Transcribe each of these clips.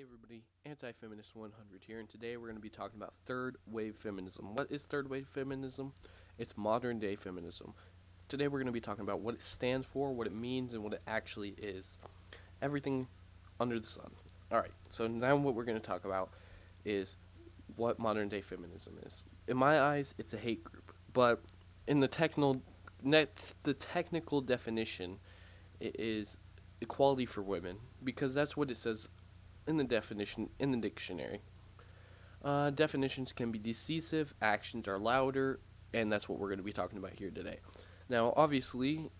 Hey everybody, Anti-Feminist 100 here, and today we're going to be talking about third wave feminism. What is third wave feminism? It's modern day feminism. Today we're going to be talking about what it stands for, what it means, and what it actually is. Everything under the sun. Alright, so now what we're going to talk about is what modern day feminism is. In my eyes, it's a hate group, but in the technical definition, it is equality for women, because that's what it says in the definition in the dictionary. Definitions can be decisive, actions are louder, and that's what we're going to be talking about here today. Now, obviously,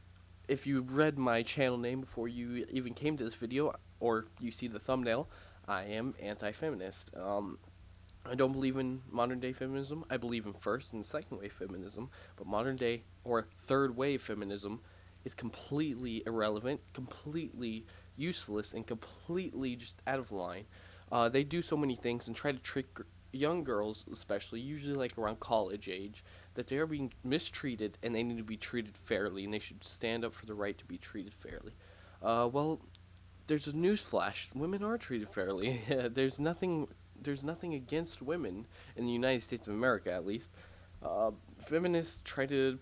if you read my channel name before you even came to this video, or you see the thumbnail, I am anti-feminist. I don't believe in modern day feminism. I believe in first and second wave feminism, but modern day or third wave feminism is completely irrelevant, completely useless, and completely just out of line. They do so many things and try to trick young girls, especially, usually like around college age, that they are being mistreated and they need to be treated fairly, and they should stand up for the right to be treated fairly. Well, there's a news flash: women are treated fairly. There's nothing against women in the United States of America, at least. Feminists try to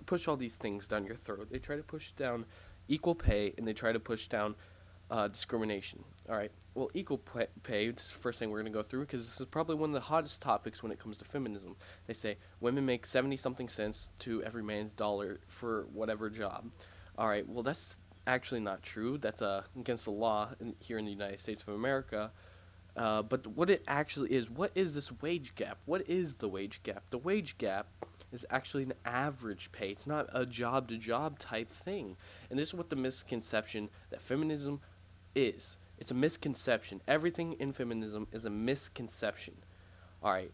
push all these things down your throat. They try to push down equal pay, and they try to push down discrimination. All right. Well, equal pay. This is the first thing we're going to go through, because this is probably one of the hottest topics when it comes to feminism. They say women make 70 something cents to every man's dollar for whatever job. All right. Well, that's actually not true. That's against the law here in the United States of America. But what it actually is, what is this wage gap? What is the wage gap? The wage gap is actually an average pay. It's not a job to job type thing. And this is what the misconception that feminism is. It's a misconception. Everything in feminism is a misconception. All right.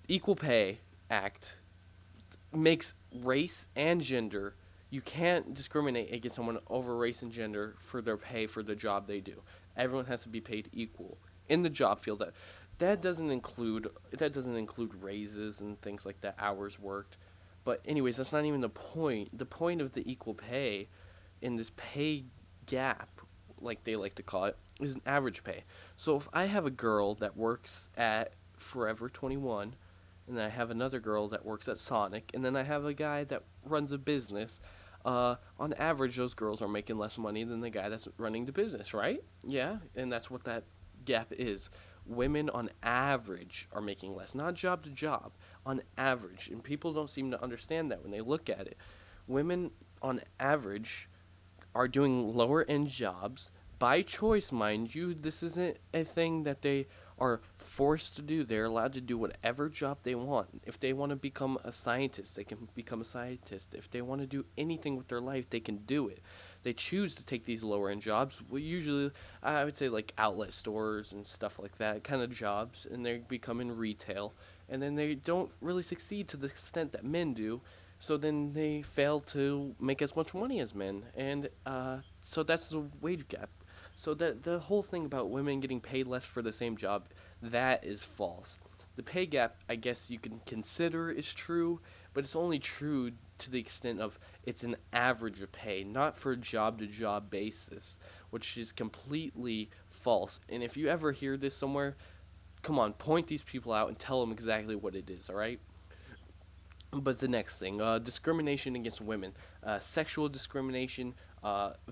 Equal Pay Act makes race and gender. You can't discriminate against someone over race and gender for their pay for the job they do. Everyone has to be paid equal in the job field. That doesn't include raises and things like that, hours worked. But anyways, that's not even the point. The point of the equal pay in this pay gap, like they like to call it, is an average pay. So if I have a girl that works at Forever 21, and then I have another girl that works at Sonic, and then I have a guy that runs a business, on average, those girls are making less money than the guy that's running the business, right? Yeah, and that's what that gap is. Women on average are making less, not job to job, on average. And people don't seem to understand that when they look at it. Women on average are doing lower end jobs by choice, mind you. This isn't a thing that they are forced to do. They're allowed to do whatever job they want. If they want to become a scientist, they can become a scientist. If they want to do anything with their life, they can do it. They choose to take these lower end jobs. Well, usually, I would say like outlet stores and stuff like that kind of jobs, and they become in retail. And then they don't really succeed to the extent that men do. So then they fail to make as much money as men, and so that's the wage gap. So that the whole thing about women getting paid less for the same job, that is false. The pay gap, I guess you can consider, is true, but it's only true to the extent of it's an average of pay, not for a job to job basis, which is completely false. And if you ever hear this somewhere, come on, point these people out and tell them exactly what it is, all right? But the next thing, discrimination against women, sexual discrimination,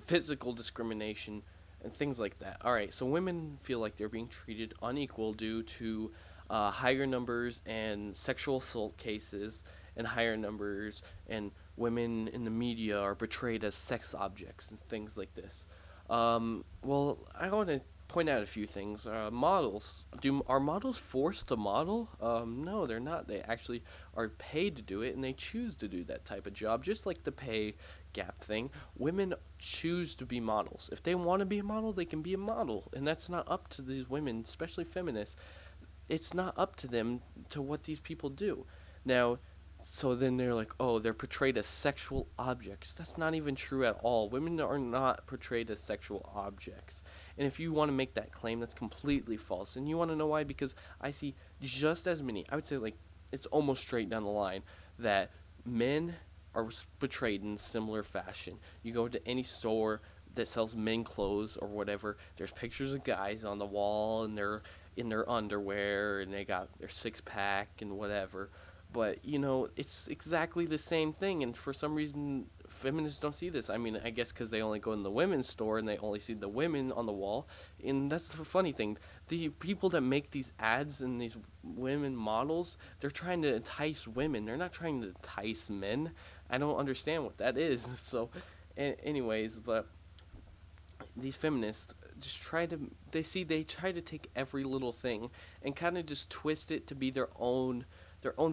physical discrimination, and things like that. All right, so women feel like they're being treated unequal due to higher numbers and sexual assault cases, and higher numbers, and women in the media are portrayed as sex objects and things like this. Well, I want to point out a few things. Models, are models forced to model? No, they're not. They actually are paid to do it, and they choose to do that type of job, just like the pay gap thing. Women choose to be models. If they want to be a model, they can be a model, and that's not up to these women, especially feminists. It's not up to them to what these people do. Now, so then they're like, oh, they're portrayed as sexual objects. That's not even true at all. Women are not portrayed as sexual objects. And if you want to make that claim, that's completely false. And you want to know why? Because I see just as many, I would say like it's almost straight down the line, that men are portrayed in similar fashion. You go to any store, that sells men clothes or whatever, there's pictures of guys on the wall and they're in their underwear and they got their six pack and whatever. But it's exactly the same thing, and for some reason, feminists don't see this. I mean, I guess because they only go in the women's store and they only see the women on the wall, and that's the funny thing. The people that make these ads and these women models, they're trying to entice women. They're not trying to entice men. I don't understand what that is. So, anyways, but these feminists just they try to take every little thing and kind of just twist it to be their own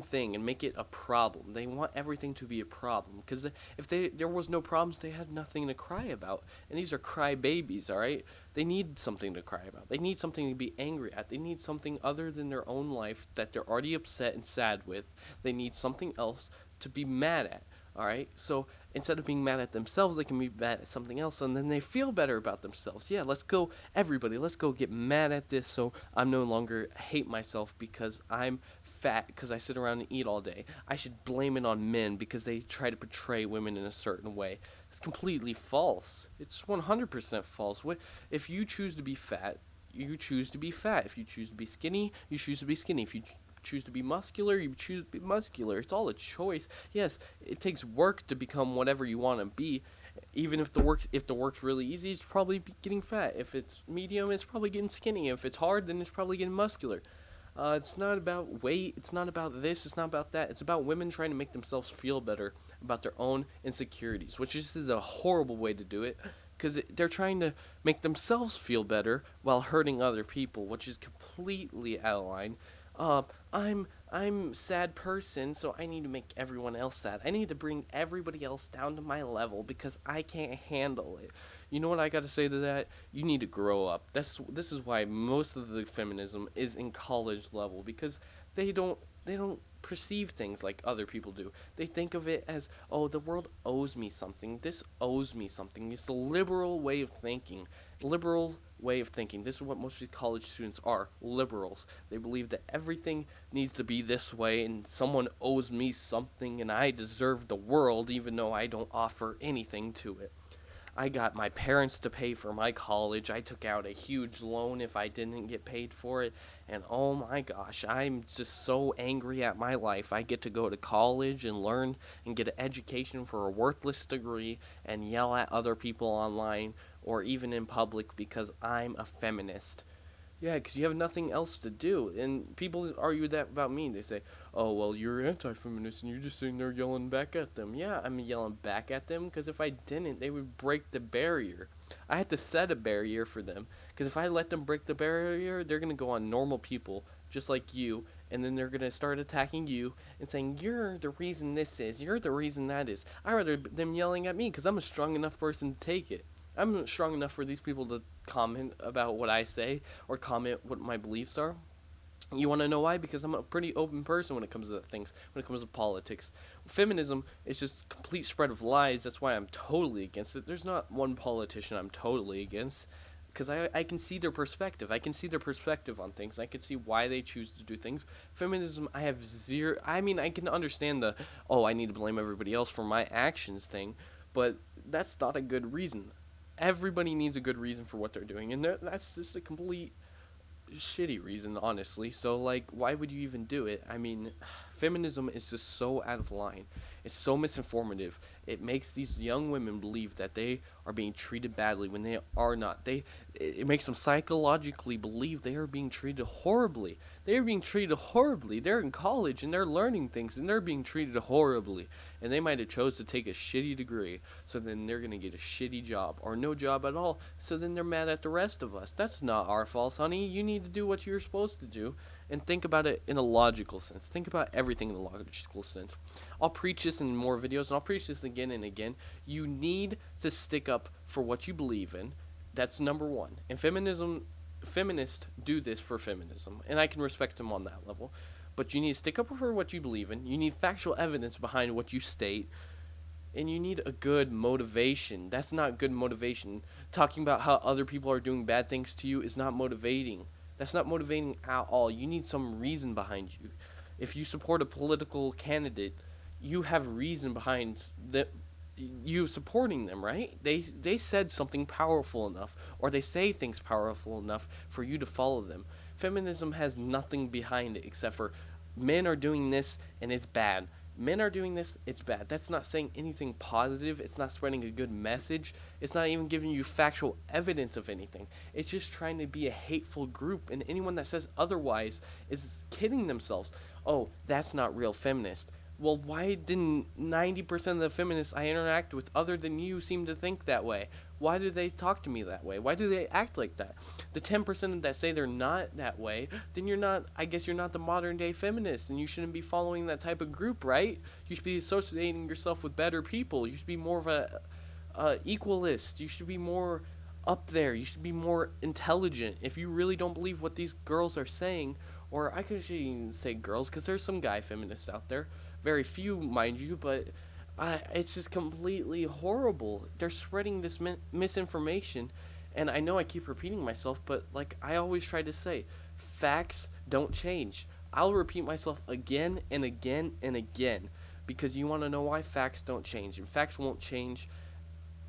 thing and make it a problem. They want everything to be a problem because if there was no problems, they had nothing to cry about. And these are cry babies, all right? They need something to cry about. They need something to be angry at. They need something other than their own life that they're already upset and sad with. They need something else to be mad at. All right, so instead of being mad at themselves, they can be mad at something else, and then they feel better about themselves. Yeah, let's go, everybody. Let's go get mad at this, so I'm no longer hate myself because I'm fat because I sit around and eat all day. I should blame it on men because they try to portray women in a certain way. It's completely false. It's 100% false. If you choose to be fat, you choose to be fat. If you choose to be skinny, you choose to be skinny. If you choose to be muscular, you choose to be muscular. It's all a choice. Yes, it takes work to become whatever you want to be. Even if the work's really easy, it's probably getting fat. If it's medium, it's probably getting skinny. If it's hard, then it's probably getting muscular. It's not about weight. It's not about this. It's not about that. It's about women trying to make themselves feel better about their own insecurities, which is a horrible way to do it because they're trying to make themselves feel better while hurting other people, which is completely out of line. Uh, I'm sad person, so I need to make everyone else sad. I need to bring everybody else down to my level because I can't handle it. You know what I got to say to that? You need to grow up. This is why most of the feminism is in college level because they don't perceive things like other people do. They think of it as, oh, the world owes me something. This owes me something. It's a liberal way of thinking. Liberal way of thinking. This is what most of college students are, liberals. They believe that everything needs to be this way and someone owes me something and I deserve the world even though I don't offer anything to it. I got my parents to pay for my college. I took out a huge loan if I didn't get paid for it. And oh my gosh, I'm just so angry at my life. I get to go to college and learn and get an education for a worthless degree and yell at other people online or even in public because I'm a feminist. Yeah, because you have nothing else to do. And people argue that about me. They say, oh, well, you're anti-feminist and you're just sitting there yelling back at them. Yeah, I'm yelling back at them because if I didn't, they would break the barrier. I had to set a barrier for them. Because if I let them break the barrier, they're going to go on normal people, just like you, and then they're going to start attacking you and saying, you're the reason this is, you're the reason that is. I'd rather them yelling at me because I'm a strong enough person to take it. I'm not strong enough for these people to comment about what I say or comment what my beliefs are. You want to know why? Because I'm a pretty open person when it comes to things, when it comes to politics. Feminism is just a complete spread of lies. That's why I'm totally against it. There's not one politician I'm totally against because I can see their perspective. I can see their perspective on things. I can see why they choose to do things. Feminism, I have zero. I mean, I can understand I need to blame everybody else for my actions thing, but that's not a good reason. Everybody needs a good reason for what they're doing, and that's just a complete shitty reason, honestly. So, like, why would you even do it? I mean, feminism is just so out of line. It's so misinformative. It makes these young women believe that they are being treated badly when they are not. It makes them psychologically believe they are being treated horribly. They are being treated horribly. They're in college and they're learning things and they're being treated horribly. And they might have chose to take a shitty degree, so then they're gonna get a shitty job or no job at all. So then they're mad at the rest of us. That's not our fault, honey. You need to do what you're supposed to do and think about it in a logical sense. Think about everything in a logical sense. I'll preach this in more videos, and I'll preach this again and again. You need to stick up for what you believe in. That's number one. And feminists do this for feminism, and I can respect them on that level. But you need to stick up for what you believe in. You need factual evidence behind what you state. And you need a good motivation. That's not good motivation. Talking about how other people are doing bad things to you is not motivating. That's not motivating at all. You need some reason behind you. If you support a political candidate, you have reason behind that. you supporting them, right? They said something powerful enough, or they say things powerful enough for you to follow them. Feminism has nothing behind it except for men are doing this and it's bad. Men are doing this, it's bad. That's not saying anything positive. It's not spreading a good message. It's not even giving you factual evidence of anything. It's just trying to be a hateful group, and anyone that says otherwise is kidding themselves. Oh, that's not real feminist. Well, why didn't 90% of the feminists I interact with, other than you, seem to think that way? Why do they talk to me that way? Why do they act like that? The 10% that say they're not that way, then you're not, I guess you're not the modern day feminist, and you shouldn't be following that type of group, right? You should be associating yourself with better people. You should be more of a equalist. You should be more up there. You should be more intelligent. If you really don't believe what these girls are saying, or I could even say girls, because there's some guy feminists out there, very few, mind you, but it's just completely horrible. They're spreading this misinformation, and I know I keep repeating myself, but like I always try to say, facts don't change. I'll repeat myself again and again and again because you want to know why facts don't change, and facts won't change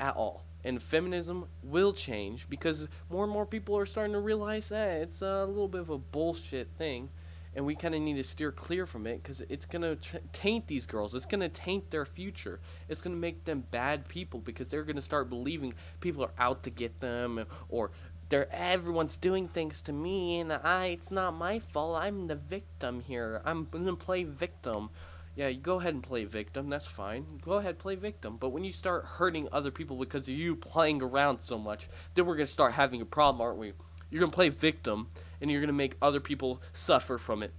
at all. And feminism will change because more and more people are starting to realize that it's a little bit of a bullshit thing, and we kind of need to steer clear from it because it's going to taint these girls. It's going to taint their future. It's going to make them bad people because they're going to start believing people are out to get them, or everyone's doing things to me and it's not my fault. I'm the victim here. I'm going to play victim. Yeah, you go ahead and play victim. That's fine. Go ahead, play victim. But when you start hurting other people because of you playing around so much, then we're gonna start having a problem, aren't we? You're gonna play victim, and you're gonna make other people suffer from it.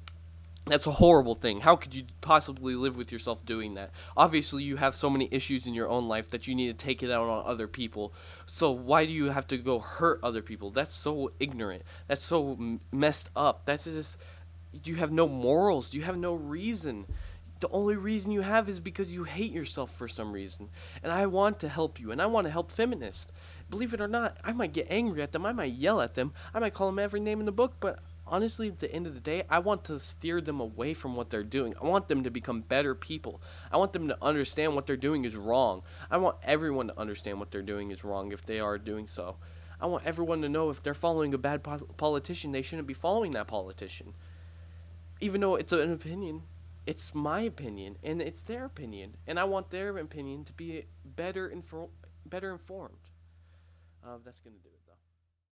That's a horrible thing. How could you possibly live with yourself doing that? Obviously, you have so many issues in your own life that you need to take it out on other people. So why do you have to go hurt other people? That's so ignorant. That's so messed up. That's just, you have no morals. You have no reason. The only reason you have is because you hate yourself for some reason. And I want to help you, and I want to help feminists. Believe it or not, I might get angry at them, I might yell at them, I might call them every name in the book, but honestly, at the end of the day, I want to steer them away from what they're doing. I want them to become better people. I want them to understand what they're doing is wrong. I want everyone to understand what they're doing is wrong if they are doing so. I want everyone to know if they're following a bad politician, they shouldn't be following that politician. Even though it's an opinion, it's my opinion and it's their opinion, and I want their opinion to be better informed. That's gonna do it.